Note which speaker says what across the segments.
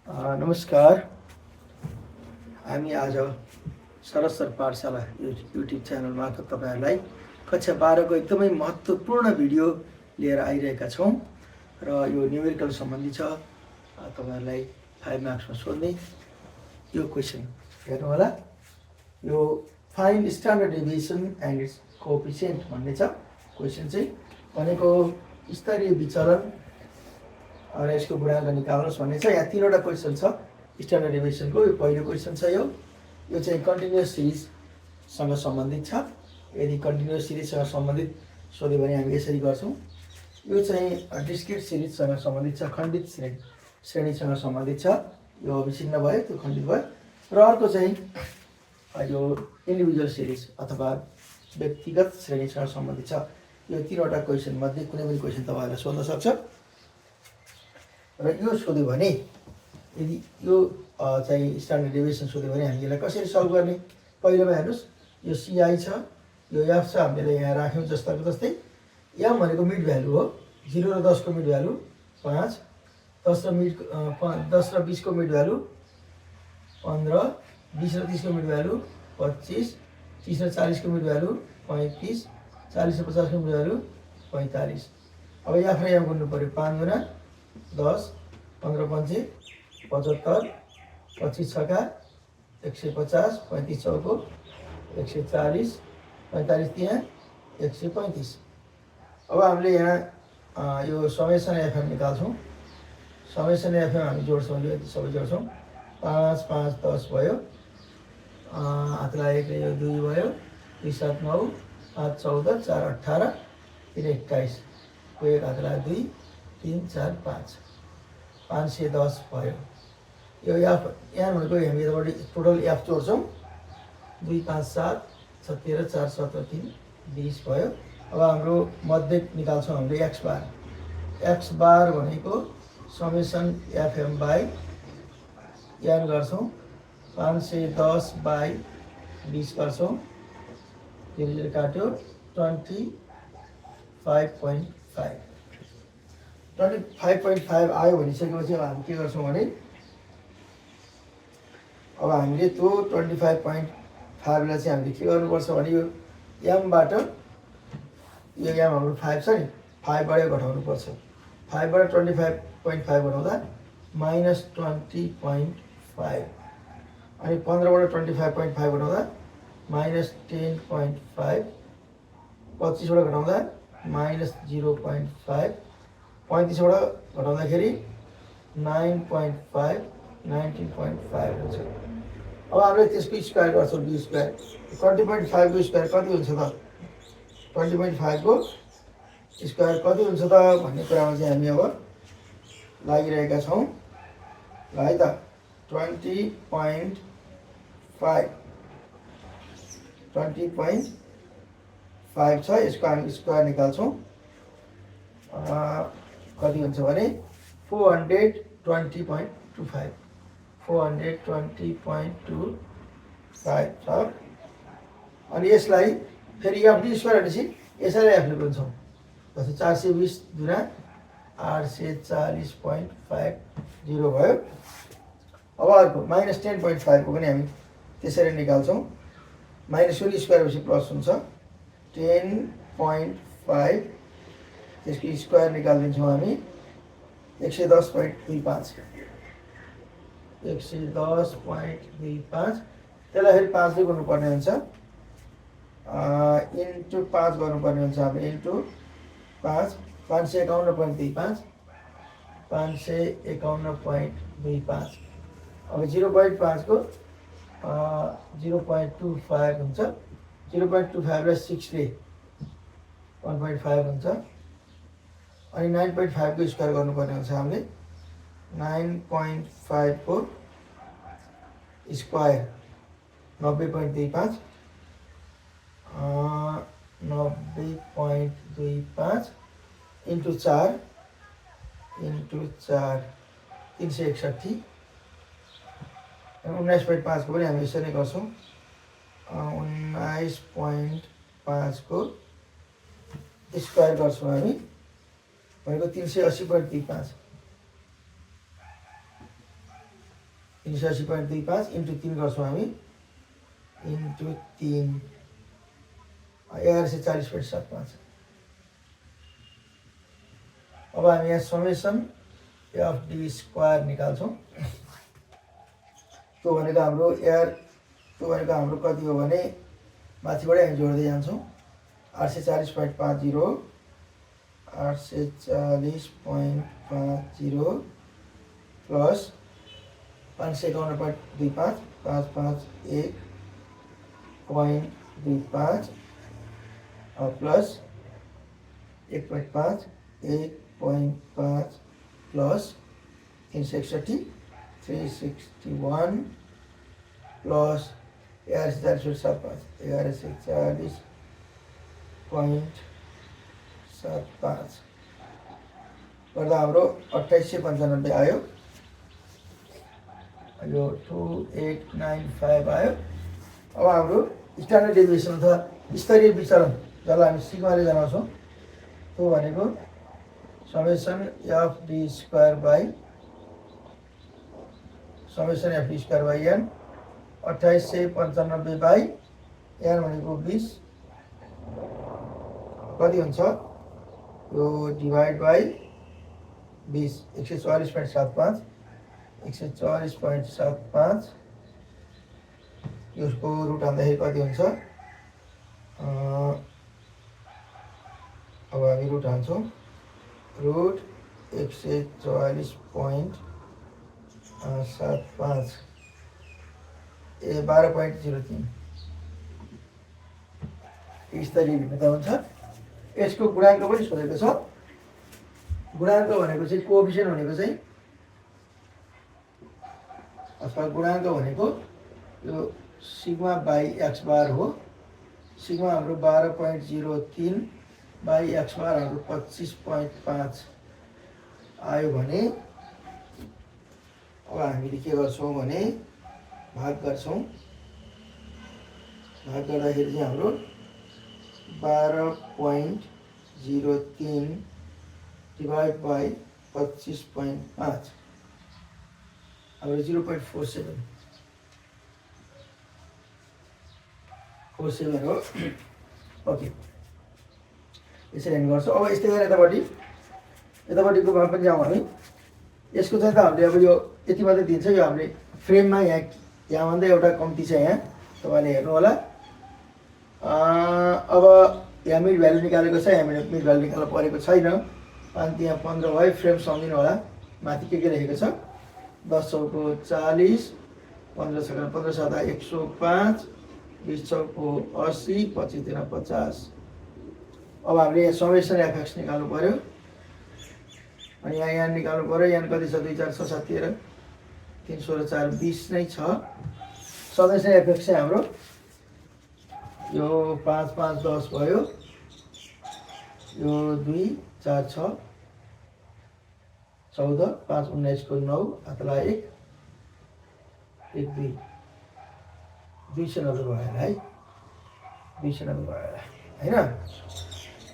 Speaker 1: नमस्कार। हामी आज सरस्वर पाठशाला युट्युब च्यानल मार्फत तपाईहरुलाई कक्षा 12 को एकदमै महत्त्वपूर्ण भिडियो लिएर आइरहेका छौं र यो न्युमेरिकल सम्बन्धी छ। तपाईहरुलाई 5 मार्क्समा सोध्ने यो क्वेशन हेर्नु होला। यो find standard deviation and it's coefficient भन्ने छ। क्वेशन चाहिँ भनेको स्तरीय विचलन र यसको गुणाङ्क निकाल्नुस् भन्ने छ। यहाँ तीनवटा क्वेशन छ स्ट्यान्डर्ड डेभिएसनको। यो पहिलो क्वेशन छ। यो चाहिँ कन्टिन्युअस सिरिजसँग सम्बन्धित छ। यदि कन्टिन्युअस सिरिजसँग सम्बन्धित सोध्यो भने हामी यसरी गर्छौं। यो चाहिँ डिस्क्रिट सिरिजसँग सम्बन्धित छ, खण्डित श्रेणीसँग सम्बन्धित छ। यो अविच्छिन्न भयो, त्यो खण्डित भयो। र अर्को चाहिँ यो इन्डिभिजुअल सिरिज अथवा व्यक्तिगत श्रेणीसँग सम्बन्धित छ। यो तीनवटा क्वेशन मध्ये कुनै पनि क्वेशन तपाईहरुलाई सोध्न सक्छ। र यो सोध्यो भने यदि यो चाहिँ स्ट्यान्डर्ड डेभिएसन सोध्यो भने हामी यसलाई कसरी सल्भ गर्ने? पहिलोमा हेर्नुस्, यो CI छ, यो F छ, हामीले यहाँ राख्यौं जस्ताको जस्तै। M भनेको मिड भ्यालु हो। 0 र 10 को मिड भ्यालु 5, 10 र 20 को मिड भ्यालु 15, 20 र 30 को मिड भ्यालु 25, 30 र 40 को मिड भ्यालु 35, 40 र 50 को मिड भ्यालु 45। अब F र M गर्नु पर्यो। 5 गुणा 10, 15 पंचे 75, 25 छका 150, 35 चौको 140, 45 त्यहाँ 135। अब हामीले यहाँ यो समेसन एफएम निकाल्छौं। समेसन एफएम हामी जोड्छौं, यो सबै जोड्छौं। 5, 5, 10 भयो। हातलाई 1 र यो 2 भयो। 2, 7, 9, 5, 14, 4, 18, 3, 21। को 1 हातलाई 2, 3, 4, 5, 510 भयो। यो यहाँ भनेको हामी यताबाट टोटल एफ जोड्छौं। 2, 5, 7, 13, 4, 17, 3, 20 भयो। अब हाम्रो मध्य निकाल्छौं हामीले एक्स बार। एक्स बार भनेको समेसन एफएम बाई एन गर्छौं। 510 बाई 20 गर्छौं। 0 काट्यो 25.5। 25.5 आयो भनिसकेपछि अब हामी के गर्छौं भने अब हामीले त्यो 25.5 लाई चाहिँ हामीले के गर्नुपर्छ भने यो m बाट यो m हाम्रो 5 छ नि, 5 बाट घटाउनु पर्छ। 5 बाट 25.5 घटाउँदा -20.5 अनि 15 बाट 25.5 घटाउँदा -10.5, 25 बाट घटाउँदा -0.5, 35 बाट घटाउँदाखेरि 9.5, 19.5 हुन्छ। अब हामीले त्यसको स्क्वायर गर्छौं। b स्क्वायर 20.5 को स्क्वायर कति हुन्छ त? 20.5 को स्क्वायर कति हुन्छ त भन्ने कुरामा चाहिँ हामी अब लागिरहेका छौं। ल है त 20.5 छ। यसको हामी स्क्वायर निकाल्छौं। कति हुन्छ भने 420.25 420.25 छ। अनि यसलाई फेरि एफडी स्क्वायर भनेपछि यसैलाई एफले गुन्छौं। जस्तै 420 गुणा 840.50 भयो। अब अर्को -10.5 को पनि हामी त्यसरी निकाल्छौं। माइनस को स्क्वायर भनेपछि प्लस हुन्छ। 10.5 त्यसको स्क्वायर निकाल्दिन्छौं हामी 110.25 110.25। त्यसलाई फेरि 5 ले गर्नुपर्ने हुन्छ। इन्टु 5 गर्नुपर्ने हुन्छ हामीले। इन्टु 5 551.25 551.25। अब 0.5 को 0.25 हुन्छ। 0.25 लाई 6 ले 1.5 हुन्छ। अनि 9.5 को स्क्वायर गर्नुपर्ने हुन्छ हामीले। 9.5 को स्क्वायर 90.25 90.25 इन्टु 4 361। 19.5 को पनि हामी यसरी गर्छौं। 19.5 को स्क्वायर गर्छौं हामी भनेको 380.25। 89.25 इन्टु 3 गर्छौँ हामी इन्टु 3 1140.75। अब हामी यहाँ समेसन एफ डी स्क्वायर निकाल्छौँ। त्यो भनेको हाम्रो कति हो भने माथिबाटै हामी जोड्दै जान्छौँ 840.50 840.50 प्लस 551.25 551.25 प्लस 1.5 1.5 प्लस 361 361 प्लस 1140.75 1140.75 गर्दा हाम्रो 2895 आयो। यो 2895 आयो। अब हाम्रो स्ट्यान्डर्ड डेभिएसन अथवा स्तरीय विचलन जसलाई हामी सिग्माले जनाउँछौँ त्यो भनेको summation F D square by summation F D square by N 2895 by N भनेको 20 कति हुन्छ यो डिभाइड बाई 20 144.75 144.75 यसको रुट हाल्दाखेरि कति हुन्छ अब हामी रुट हाल्छौँ रुट 144.75 12.03 स्तरीय भिन्नता हुन्छ। यसको गुणाङ्क पनि सोधेको छ। गुणाङ्क भनेको चाहिँ कोएफिसिएन्ट भनेको चाहिँ अथवा गुणाङ्क भनेको यो सिग्मा बाई एक्स बार हो। सिग्मा हाम्रो 12.03 बाई एक्स बार हाम्रो 25.5 आयो भने अब हामीले के गर्छौँ भने भाग गर्छौँ। भाग गर्दाखेरि चाहिँ हाम्रो 12.03 डिवाइड बाई 25.5 हाम्रो 0.47 हो। ओके यसरी हामी गर्छौँ। अब यस्तै गरेर यतापट्टिको मा पनि जाउँ हामी। यसको चाहिँ त हामीले अब यो यति मात्रै दिन्छ। यो हामीले फ्रेममा यहाँभन्दा एउटा कम्ती छ यहाँ तपाईँले हेर्नु होला। अब यहाँ मिड भ्यालु निकालेको छ। यहाँ मिड भ्यालु निकाल्नु परेको छैन। अनि यहाँ 15 भयो। फ्रेम सम्झिनु होला माथि के लेखेको छ 10 चौको 40 15 छका 15 7 105 20 चौको 80 25 तिना 50। अब हामीले यहाँ समेसन एफएक्स निकाल्नु पर्यो। अनि यहाँ निकाल्नु पर्यो। यहाँ कति छ 2 4 6 7 13 3 16 4 20 नै छ। समेसन एफएक्स चाहिँ हाम्रो यो 5 5 10 भयो। यो 2 4 6 14 5 19 को 9 अतला 1 1 2 290 भयो है 290 भयो हैन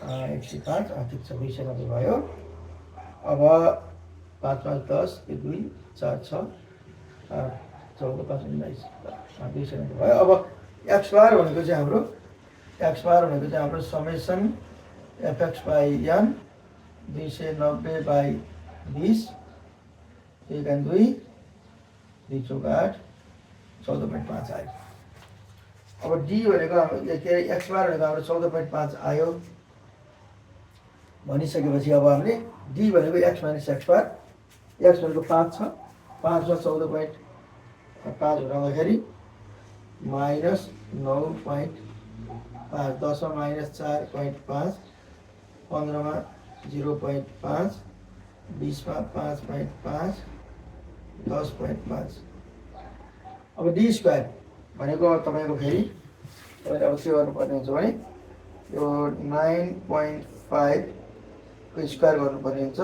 Speaker 1: 105 ठिक छ 290 भयो। अब 5 5 10 1 2 4 6 14 5 19 290 भयो। अब एक्स बार भनेको चाहिँ हाम्रो summation F X by N 290 by 20 1 2 2 चौका 8 14.5 आयो। अब डी भनेको हाम्रो के एक्स बार भनेको हाम्रो 14.5 आयो भनिसकेपछि अब हामीले डी भनेको एक्स माइनस एक्स बार एक्स भनेको 5 छ 5 मा 14.5 हुँदाखेरि माइनस 9.5 10 मा माइनस 4.5 15 मा 0.5 20 मा 5.5 10.5। अब डी स्क्वायर भनेको तपाईको फेरि तपाईले अब के गर्नुपर्ने हुन्छ भने यो 9.5 को स्क्वायर गर्नुपर्ने हुन्छ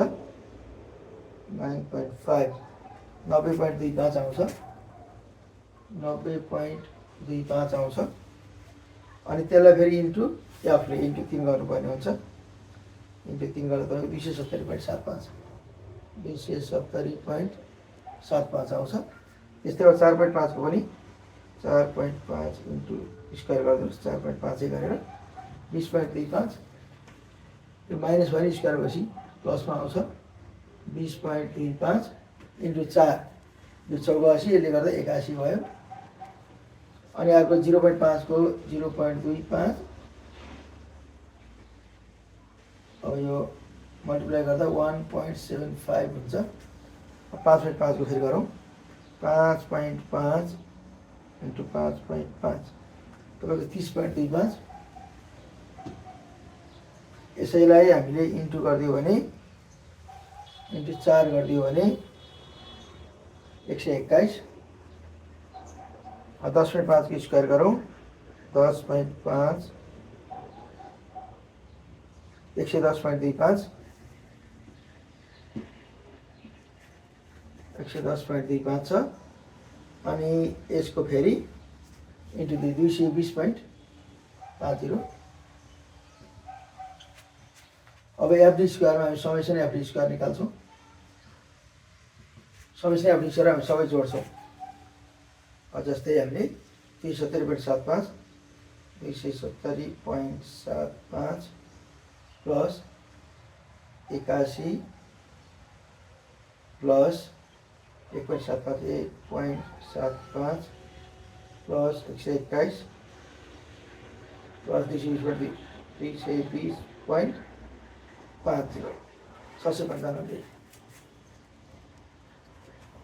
Speaker 1: 9.5 90.25 आउँछ 90.25 आउँछ। अनि त्यसलाई फेरि इन्टु एफले इन्टु 3 गर्नुपर्ने हुन्छ। इन्टु 3 गर्दा तपाईँको 270.75 270.75 आउँछ। त्यस्तै हो 4.5 को पनि 4.5 इन्टु स्क्वायर गरिदिनुहोस् 4.5 गरेर 20.25 यो माइनस भने स्क्वायर भएपछि प्लसमा आउँछ 20.25 इन्टु 4 यो 84 यसले गर्दा 81 भयो अनि अर्को 0.5 को 0.25 अब यो मल्टिप्लाई गर्दा 1.75 हुन्छ 5.5 को फेरि गरौँ 5.5 इन्टु 5.5 तपाईँको 30.25 यसैलाई हामीले इन्टु गरिदियो भने इन्टु 4 गरिदियो भने 121 10.5 को स्क्वायर गरौँ 10.5 110.25 110.25 छ अनि यसको फेरि इन्टु 220.50 अब एफडी स्क्वायरमा हामी समेसन एफडी स्क्वायर निकाल्छौँ समेसन एफडी स्क्वायर हामी सबै जोड्छौँ जस्तै हामीले 270.75 270.75 प्लस 81 प्लस 1.75 1.75 प्लस 121 प्लस 220.50 795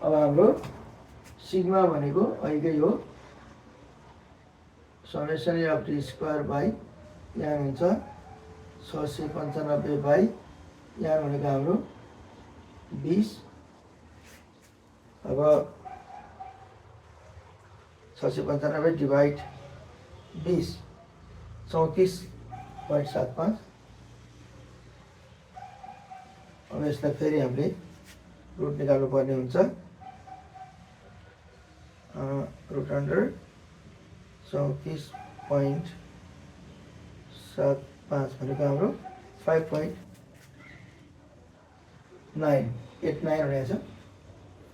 Speaker 1: अब हाम्रो सिग्मा भनेको अहिलेकै हो summation of D square by यहाँ हुन्छ 695 बाई यहाँ भनेको हाम्रो 20 अब 695 डिभाइड 20 34.75 अब यसलाई फेरि हामीले रुट निकाल्नु पर्ने हुन्छ रुट अन्डर 34.75 भनेको हाम्रो 5.989 हुनेछ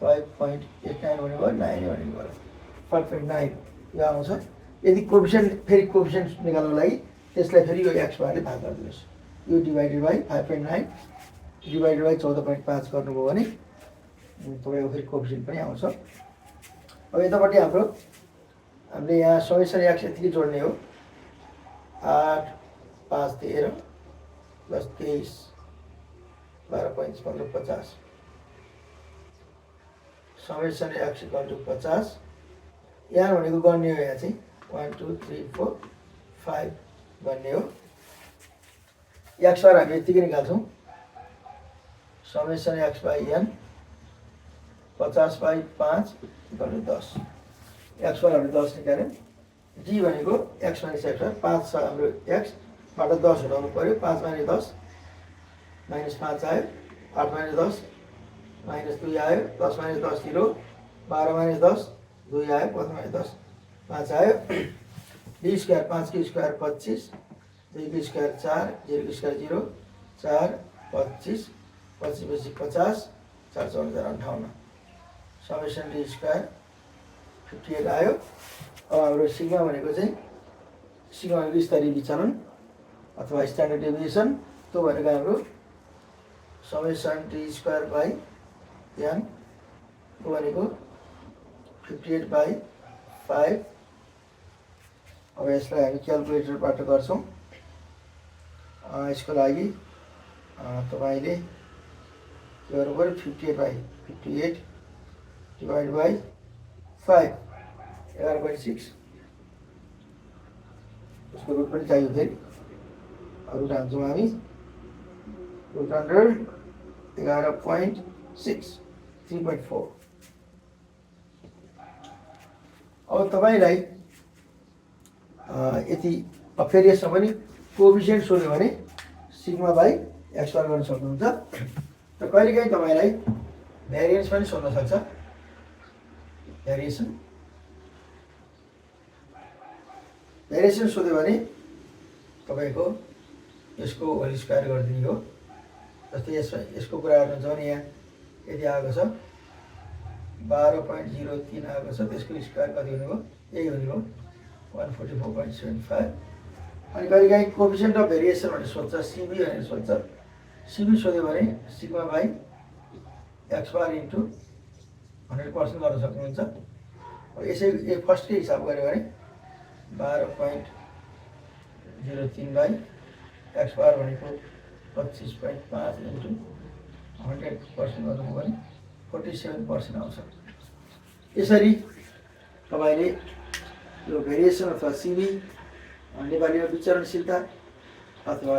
Speaker 1: 5.89 भनेको 9 भनेको भयो 5.9 यो आउँछ यदि कोफिसिएन्ट फेरि कोफिसिएन्ट निकाल्नको लागि त्यसलाई फेरि यो एक्स बारले भाग गरिदिनुहोस् यो डिभाइडेड बाई 5.9 डिभाइडेड बाई 14.5 गर्नुभयो भने तपाईँको फेरि कोफिसिएन्ट पनि आउँछ अब यतापट्टि हामीले यहाँ समेसन एक्स यतिकै जोड्ने हो 8 5 13 plus 23 12 5 15 50 summation X equal to 50 यहाँ भनेको गर्ने हो यहाँ चाहिँ 1 2 3 4 5 गर्ने हो एक्स बार हामी यतिकै निकाल्छौँ summation x by n 50 by 5 equal to 10 x bar हामीले 10 निकाल्यौँ जी भनेको एक्स माइनस एक्स बार 5 छ हाम्रो एक्सबाट 10 हटाउनु पऱ्यो 5 माइनस 10 माइनस 5 आयो 8 माइनस 10 माइनस 2 आयो 10 माइनस 10 0 12 माइनस 10 2 आयो 15 माइनस 10 5 आयो डी स्क्वायर 5 की स्क्वायर 25 2 की स्क्वायर 4 0 की स्क्वायर 0 4 25 25 पछि 50 4 5458 समेसन डी स्क्वायर 58 आयो अब हाम्रो सिग्मा भनेको चाहिँ सिग्मा भनेको स्तरीय विचलन अथवा स्ट्यान्डर्ड डेभिएसन त्यो भनेको हाम्रो summation D square by N त्यो भनेको 58 बाई 5 अब यसलाई हामी क्यालकुलेटरबाट गर्छौँ यसको लागि तपाईँले के गर्नु पऱ्यो 58 बाई 58 डिभाइड बाई 5 11.6 उसको रुट पनि चाहियो फेरि रुट हाल्छौँ हामी रुट अन्डर 11.6 3.4 अब तपाईँलाई यति फेरि यसमा पनि कोफिसिएन्ट सोध्यो भने सिग्मा बाई एक्स बार गर्न सक्नुहुन्छ र कहिलेकाहीँ तपाईँलाई भ्यारिएन्स पनि सोध्न सक्छ भ्यारिएसन सोध्यो भने तपाईँको यसको होल स्क्वायर गरिदिने हो जस्तै यसको कुरा गर्नुहुन्छ भने यहाँ यदि आएको छ 12.03 आएको छ, त्यसको स्क्वायर कति हुने भयो? यही हुने भयो 144.75। अनि कहिलेकाहीँ कोफिसिएन्ट अफ भेरिएसन भनेर सोध्छ, सिबी भनेर सोध्छ। सिबी सोध्यो भने sigma by x bar into 100% गर्न सक्नुहुन्छ। यसै फर्स्टकै हिसाब गऱ्यो भने 12.03 बाई एक्स बार भनेको 25.5 इन्टु 100% गर्नुभयो भने 47% आउँछ। यसरी तपाईँले यो भेरिएसन अथवा सिबी, नेपालीमा विचरणशीलता अथवा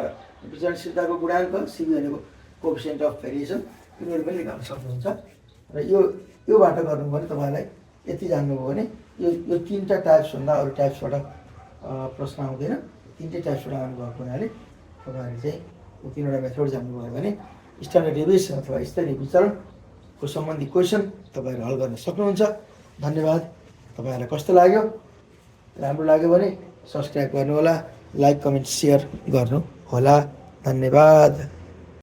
Speaker 1: विचरणशीलताको गुणाङ्क, सिबी भनेको कोफिसिएन्ट अफ भेरिएसन, यिनीहरू पनि निकाल्न सक्नुहुन्छ। र योबाट गर्नुभयो भने तपाईँलाई यति जान्नुभयो भने यो तिनवटा टाइप्सभन्दा अरू टाइप्सबाट प्रश्न आउँदैन। तिनटै टाइप्सबाट आउनुभएको हुनाले तपाईँहरूले चाहिँ यो तिनवटा मेथड जान्नुभयो भने स्ट्यान्डर्ड डेभिएसन अथवा स्तरीय विचरणको सम्बन्धी क्वेसन तपाईँहरू हल गर्न सक्नुहुन्छ। धन्यवाद। तपाईँहरूलाई कस्तो लाग्यो? राम्रो लाग्यो भने सब्सक्राइब गर्नुहोला, लाइक कमेन्ट सेयर गर्नुहोला। धन्यवाद।